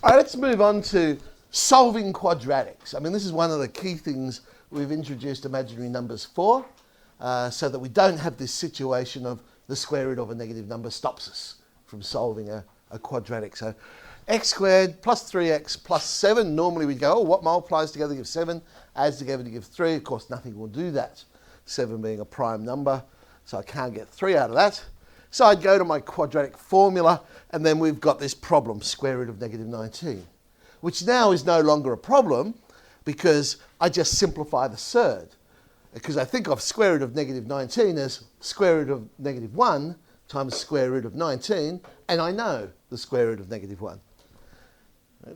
All right, let's move on to solving quadratics. I mean, this is one of the key things we've introduced imaginary numbers for, so that we don't have this situation of the square root of a negative number stops us from solving a quadratic. So x squared plus 3x plus 7, normally we'd go, oh, what multiplies together to give 7, adds together to give 3. Of course, nothing will do that, 7 being a prime number, so I can't get 3 out of that. So I'd go to my quadratic formula, and then we've got this problem, square root of negative 19, which now is no longer a problem because I just simplify the surd. Because I think of square root of negative 19 as square root of negative 1 times square root of 19, and I know the square root of negative 1.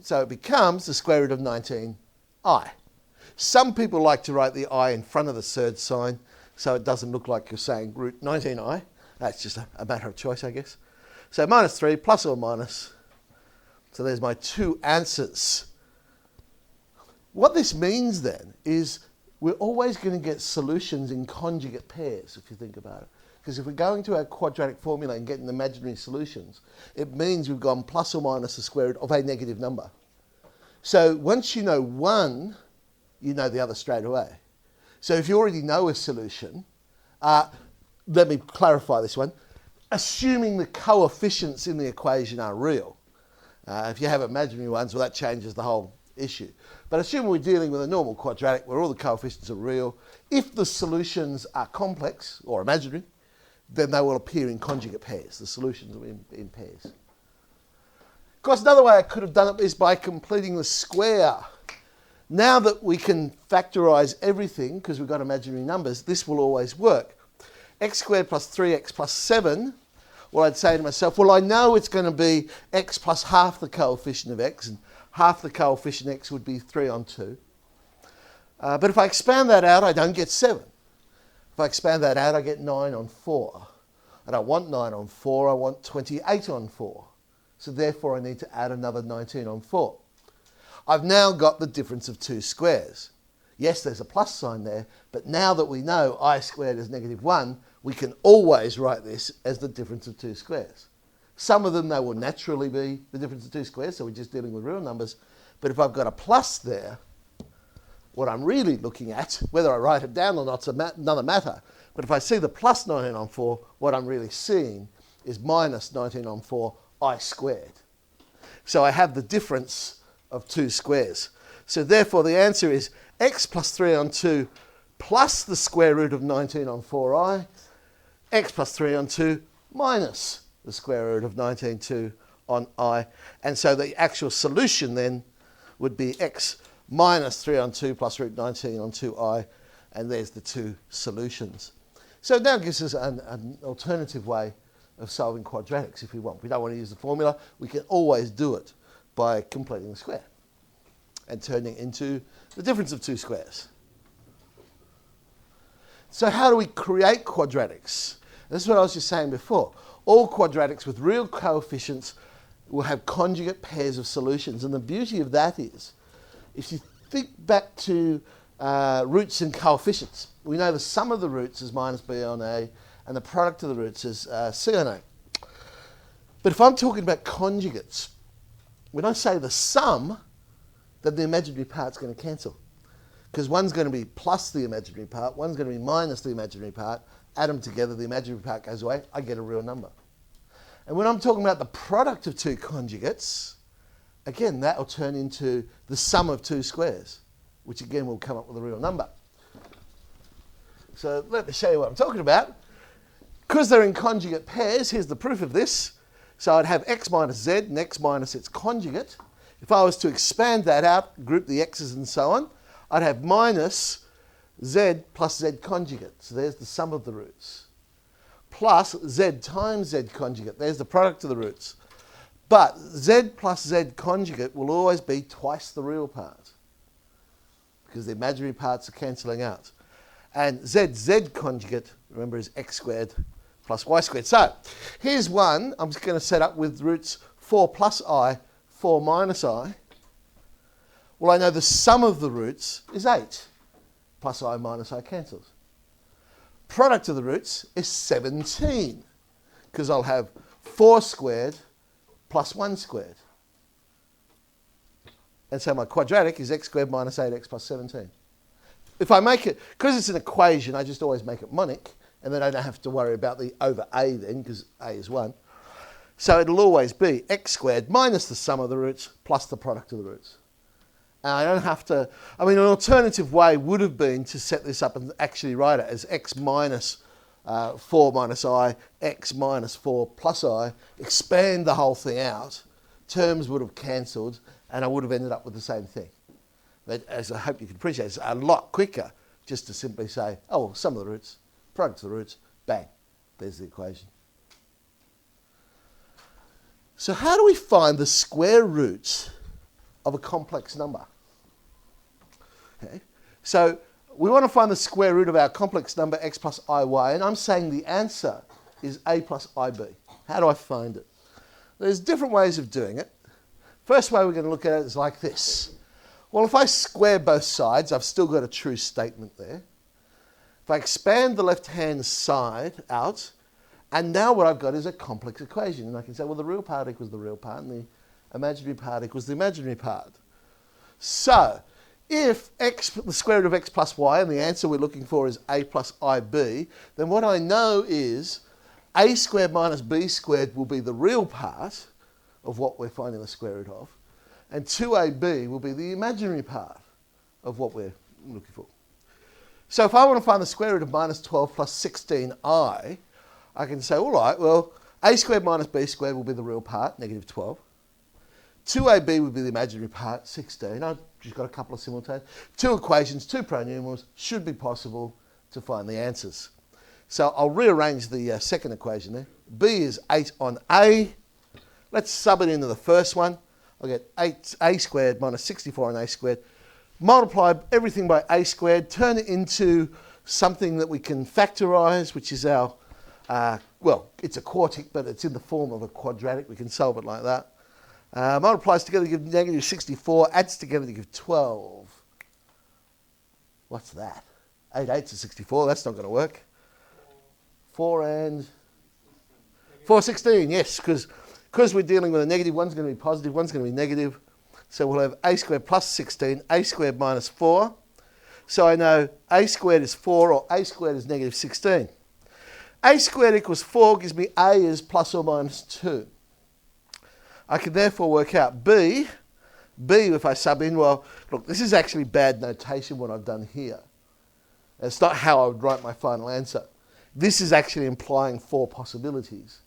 So it becomes the square root of 19i. Some people like to write the I in front of the surd sign so it doesn't look like you're saying root 19i. That's just a matter of choice, I guess. So minus 3, plus or minus. So there's my two answers. What this means then is we're always going to get solutions in conjugate pairs, if you think about it. Because if we're going to our quadratic formula and getting imaginary solutions, it means we've gone plus or minus the square root of a negative number. So once you know one, you know the other straight away. So if you already know a solution, let me clarify this one. Assuming the coefficients in the equation are real. If you have imaginary ones, well, that changes the whole issue. But assume we're dealing with a normal quadratic where all the coefficients are real. If the solutions are complex or imaginary, then they will appear in conjugate pairs. The solutions will be in pairs. Of course, another way I could have done it is by completing the square. Now that we can factorise everything, because we've got imaginary numbers, this will always work. X squared plus 3x plus 7, well, I'd say to myself, well, I know it's going to be x plus half the coefficient of x, and half the coefficient x would be 3 on 2. But if I expand that out, I don't get 7. If I expand that out, I get 9 on 4. I don't want 9 on 4, I want 28 on 4. So therefore, I need to add another 19 on 4. I've now got the difference of two squares. Yes, there's a plus sign there, but now that we know I squared is negative 1, we can always write this as the difference of two squares. Some of them, they will naturally be the difference of two squares, so we're just dealing with real numbers. But if I've got a plus there, what I'm really looking at, whether I write it down or not, is another matter. But if I see the plus 19 on 4, what I'm really seeing is minus 19 on 4 I squared. So I have the difference of two squares. So therefore the answer is x plus 3 on 2 plus the square root of 19 on 4i, x plus 3 on 2 minus the square root of 19 on I. And so the actual solution then would be x minus 3 on 2 plus root 19 on 2i, and there's the two solutions. So it now gives us an alternative way of solving quadratics if we want. We don't want to use the formula. We can always do it by completing the square and turning it into the difference of two squares. So how do we create quadratics? This is what I was just saying before. All quadratics with real coefficients will have conjugate pairs of solutions. And the beauty of that is, if you think back to roots and coefficients, we know the sum of the roots is minus b on a, and the product of the roots is c on a. But if I'm talking about conjugates, when I say the sum, then the imaginary part's going to cancel. Because one's going to be plus the imaginary part, one's going to be minus the imaginary part, add them together, the imaginary part goes away, I get a real number. And when I'm talking about the product of two conjugates, again, that will turn into the sum of two squares, which again will come up with a real number. So let me show you what I'm talking about. Because they're in conjugate pairs, here's the proof of this. So I'd have x minus z and x minus its conjugate. If I was to expand that out, group the x's and so on, I'd have minus z plus z conjugate. So there's the sum of the roots. Plus z times z conjugate. There's the product of the roots. But z plus z conjugate will always be twice the real part, because the imaginary parts are cancelling out. And z conjugate, remember, is x squared plus y squared. So here's one I'm just going to set up with roots 4 plus I, 4 minus I. Well, I know the sum of the roots is 8. Plus I minus I cancels. Product of the roots is 17, because I'll have 4 squared plus 1 squared. And so my quadratic is x squared minus 8x plus 17. If I make it, because it's an equation, I just always make it monic, and then I don't have to worry about the over a then, because a is 1. So it'll always be x squared minus the sum of the roots plus the product of the roots. And I don't have to, I mean, an alternative way would have been to set this up and actually write it as x minus 4 minus I, x minus 4 plus I, expand the whole thing out, terms would have cancelled, and I would have ended up with the same thing. But as I hope you can appreciate, it's a lot quicker just to simply say, oh, well, sum of the roots, product of the roots, bang, there's the equation. So how do we find the square roots of a complex number? Okay. So we want to find the square root of our complex number x plus iy, and I'm saying the answer is a plus ib. How do I find it? There's different ways of doing it. First way we're going to look at it is like this. Well, if I square both sides, I've still got a true statement there. If I expand the left-hand side out, and now what I've got is a complex equation. And I can say, well, the real part equals the real part, and the imaginary part equals the imaginary part. So, if x, the square root of x plus y, and the answer we're looking for is a plus ib, then what I know is a squared minus b squared will be the real part of what we're finding the square root of, and 2ab will be the imaginary part of what we're looking for. So if I want to find the square root of minus 12 plus 16i, I can say, all right, well, a squared minus b squared will be the real part, negative 12. 2ab would be the imaginary part, 16. I've just got a couple of simultaneous. Two equations, two pronumerals, should be possible to find the answers. So I'll rearrange the second equation there. B is 8 on a. Let's sub it into the first one. I'll get 8a squared minus 64 on a squared. Multiply everything by a squared, turn it into something that we can factorise, which is our, well, it's a quartic, but it's in the form of a quadratic. We can solve it like that. Multiplies together to give negative 64, adds together to give 12. What's that? 8 8s are 64, that's not going to work. 4 and 4, 16, yes, because we're dealing with a negative, one's going to be positive, one's going to be negative. So we'll have a squared plus 16, a squared minus 4. So I know a squared is 4 or a squared is negative 16. A squared equals 4 gives me a is plus or minus 2. I can therefore work out B if I sub in, well, look, this is actually bad notation what I've done here. It's not how I would write my final answer. This is actually implying 4 possibilities.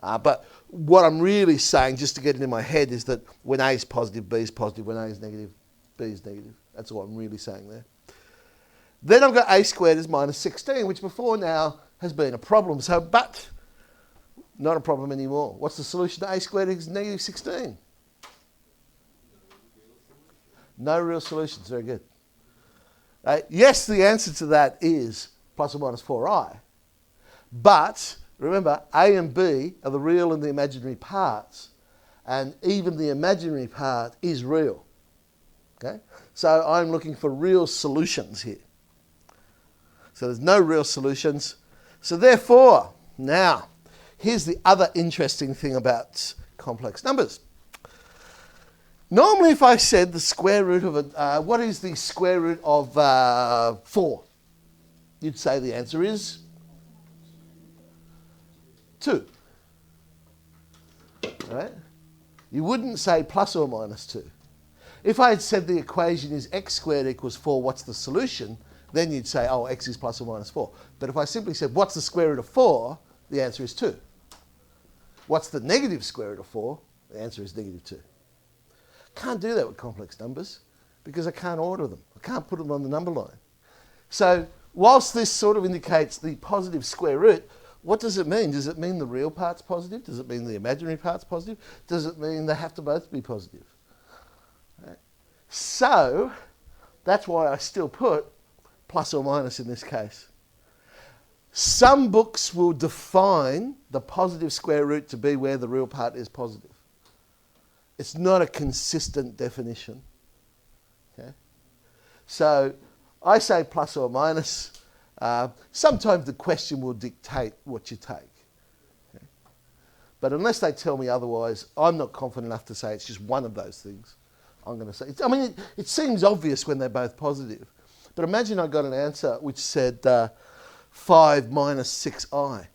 But what I'm really saying, just to get it in my head, is that when A is positive, B is positive. When A is negative, B is negative. That's all I'm really saying there. Then I've got a squared is minus 16, which before now has been a problem. So, but not a problem anymore. What's the solution to a squared is negative 16? No real solutions. Very good. Yes, the answer to that is plus or minus 4i. But remember, A and B are the real and the imaginary parts. And even the imaginary part is real. Okay? So I'm looking for real solutions here. So there's no real solutions. So therefore, now, here's the other interesting thing about complex numbers. Normally if I said the square root of what is the square root of 4? You'd say the answer is 2. Right? You wouldn't say plus or minus 2. If I had said the equation is x squared equals 4, what's the solution? Then you'd say, oh, x is plus or minus 4. But if I simply said, what's the square root of 4? The answer is 2. What's the negative square root of 4? The answer is negative 2. Can't do that with complex numbers because I can't order them. I can't put them on the number line. So whilst this sort of indicates the positive square root, what does it mean? Does it mean the real part's positive? Does it mean the imaginary part's positive? Does it mean they have to both be positive? Right. So that's why I still put plus or minus in this case. Some books will define the positive square root to be where the real part is positive. It's not a consistent definition. Okay? So I say plus or minus. Sometimes the question will dictate what you take. Okay? But unless they tell me otherwise, I'm not confident enough to say it's just one of those things. I'm going to say. I mean, it seems obvious when they're both positive. But imagine I got an answer which said 5 minus 6i.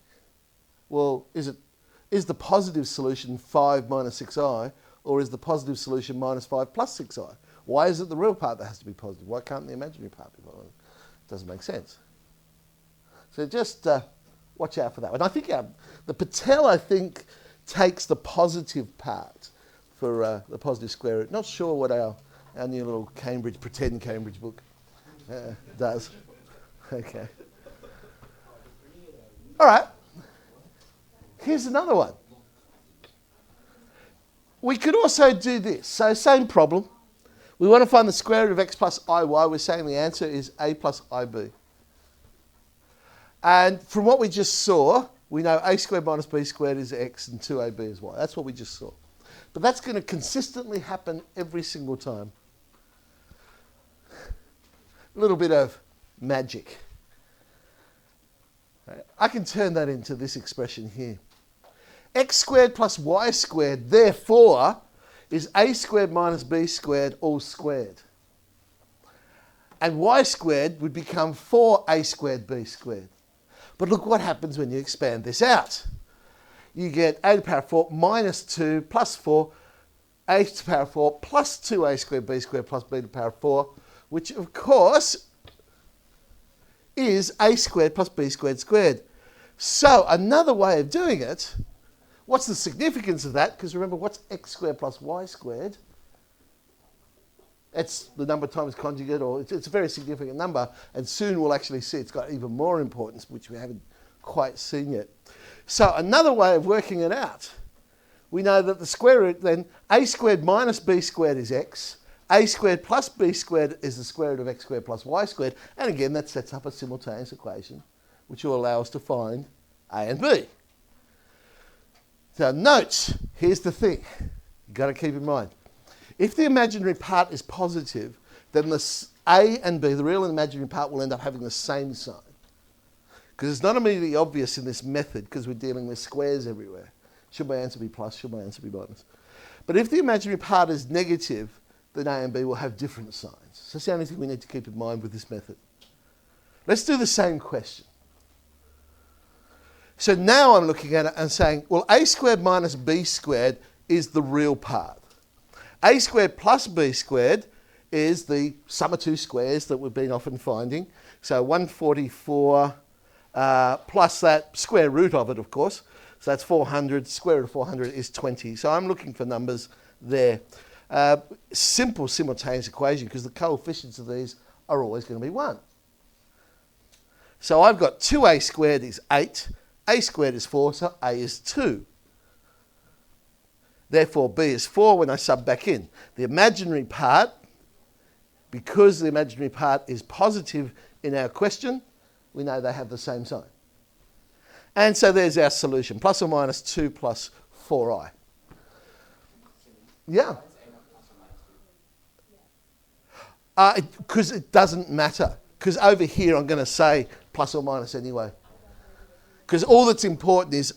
Well, is the positive solution 5 minus 6i, or is the positive solution minus 5 plus 6i? Why is it the real part that has to be positive? Why can't the imaginary part be positive? It doesn't make sense. So just watch out for that. And I think the Patel, I think, takes the positive part for the positive square root. Not sure what our new little pretend Cambridge book does. Okay. All right. Here's another one. We could also do this. So same problem. We want to find the square root of x plus iy. We're saying the answer is a plus ib. And from what we just saw, we know a squared minus b squared is x and 2ab is y. That's what we just saw. But that's going to consistently happen every single time. A little bit of magic. I can turn that into this expression here. X squared plus y squared, therefore, is a squared minus b squared all squared. And y squared would become 4a squared b squared. But look what happens when you expand this out. You get a to the power of 4 minus 2 plus 4, a to the power of 4 plus 2a squared b squared plus b to the power of 4, which of course is a squared plus b squared squared. So another way of doing it, what's the significance of that? Because remember, what's x squared plus y squared? It's the number times conjugate, or it's a very significant number, and soon we'll actually see it's got even more importance, which we haven't quite seen yet. So another way of working it out, we know that the square root then, a squared minus b squared is x, a squared plus b squared is the square root of x squared plus y squared, and again that sets up a simultaneous equation which will allow us to find a and b. So note, here's the thing, you've got to keep in mind. If the imaginary part is positive, then the a and b, the real and imaginary part, will end up having the same sign. Because it's not immediately obvious in this method because we're dealing with squares everywhere. Should my answer be plus? Should my answer be minus? But if the imaginary part is negative, then a and b will have different signs. So that's the only thing we need to keep in mind with this method. Let's do the same question. So now I'm looking at it and saying, well, a squared minus b squared is the real part. A squared plus b squared is the sum of two squares that we've been often finding. So 144 plus that square root of it, of course. So that's 400. Square root of 400 is 20. So I'm looking for numbers there. Simple simultaneous equation because the coefficients of these are always going to be 1. So I've got 2a squared is 8. A squared is 4, so a is 2. Therefore, b is 4 when I sub back in. The imaginary part, because the imaginary part is positive in our question, we know they have the same sign. And so there's our solution, plus or minus 2 plus 4i. Yeah. Because it doesn't matter. Because over here I'm going to say plus or minus anyway. Because all that's important is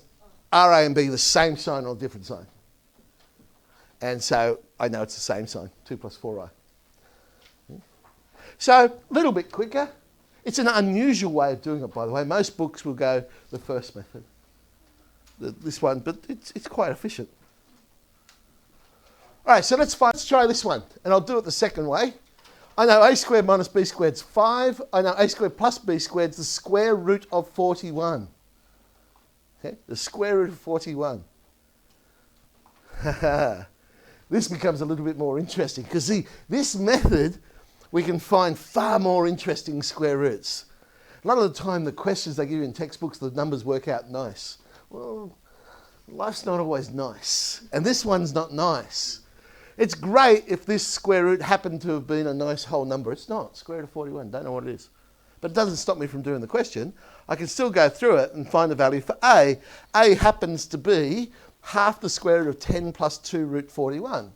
are a and b the same sign or a different sign? And so I know it's the same sign, 2 plus 4i. So a little bit quicker. It's an unusual way of doing it, by the way. Most books will go the first method, this one, but it's quite efficient. All right, so let's try this one. And I'll do it the second way. I know a squared minus b squared is 5. I know a squared plus b squared is the square root of 41. Okay, the square root of 41. This becomes a little bit more interesting because see, this method, we can find far more interesting square roots. A lot of the time, the questions they give you in textbooks, the numbers work out nice. Well, life's not always nice, and this one's not nice. It's great if this square root happened to have been a nice whole number. It's not. Square root of 41, don't know what it is. But it doesn't stop me from doing the question. I can still go through it and find the value for a. A happens to be half the square root of 10 plus 2 root 41.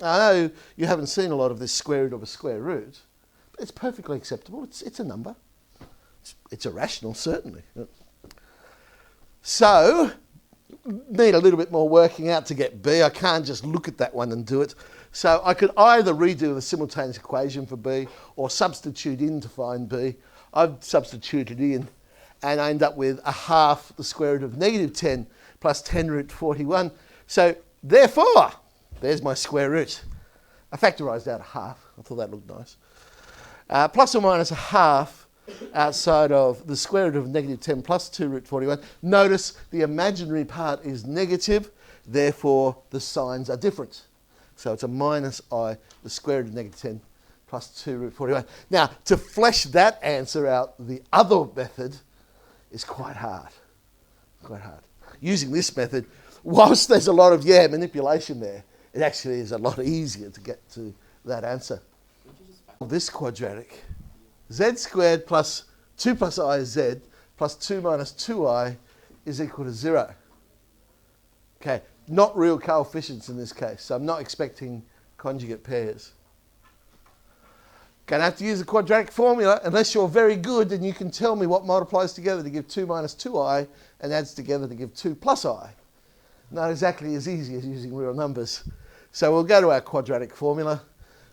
Now, I know you haven't seen a lot of this square root of a square root, but it's perfectly acceptable. It's a number. It's irrational, certainly. So need a little bit more working out to get b. I can't just look at that one and do it. So I could either redo the simultaneous equation for b or substitute in to find b. I've substituted in and I end up with a half the square root of negative 10 plus 10 root 41. So therefore, there's my square root. I factorised out a half. I thought that looked nice. Plus or minus a half outside of the square root of negative 10 plus 2 root 41. Notice the imaginary part is negative, therefore the signs are different. So it's a minus I, the square root of negative 10 plus 2 root 41. Now, to flesh that answer out, the other method is quite hard. Quite hard. Using this method, whilst there's a lot of manipulation there, it actually is a lot easier to get to that answer. This quadratic, z squared plus 2 plus I is z plus 2 minus 2i is equal to 0. Okay, not real coefficients in this case, so I'm not expecting conjugate pairs. Going to have to use the quadratic formula unless you're very good and you can tell me what multiplies together to give 2 minus 2i and adds together to give 2 plus I. Not exactly as easy as using real numbers. So we'll go to our quadratic formula.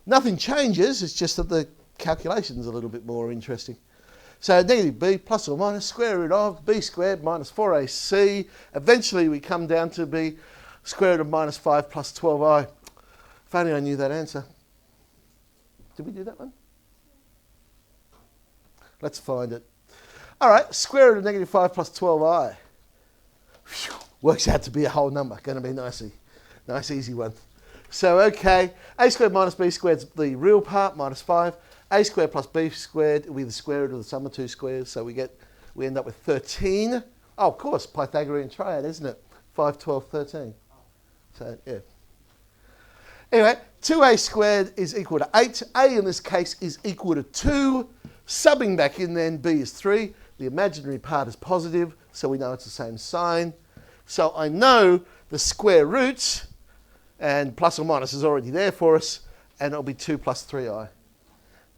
Nothing changes, it's just that the calculation's a little bit more interesting. So negative b plus or minus square root of b squared minus 4ac. Eventually we come down to b square root of minus 5 plus 12i. If only I knew that answer. Did we do that one? Let's find it. All right, square root of negative 5 plus 12i. Whew, works out to be a whole number. Going to be nice, easy one. So, okay, a squared minus b squared is the real part, minus 5. A squared plus b squared will be the square root of the sum of two squares. So we end up with 13. Oh, of course, Pythagorean triad, isn't it? 5, 12, 13. So, yeah. Anyway, 2a squared is equal to 8. A in this case is equal to 2. Subbing back in then, b is 3. The imaginary part is positive, so we know it's the same sign. So I know the square root, and plus or minus is already there for us, and it'll be 2 plus 3i.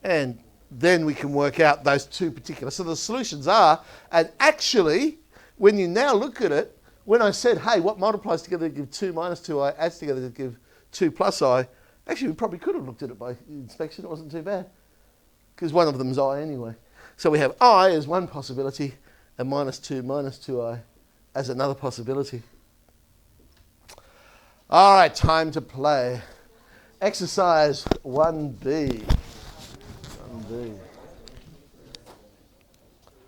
And then we can work out those two particular. So the solutions are, and actually, when you now look at it, when I said, hey, what multiplies together to give 2 minus 2i, adds together to give 2 plus i, actually we probably could have looked at it by inspection. It wasn't too bad, because one of them's I anyway. So we have I as one possibility, and minus 2i as another possibility. All right, time to play. Exercise 1B. 1B.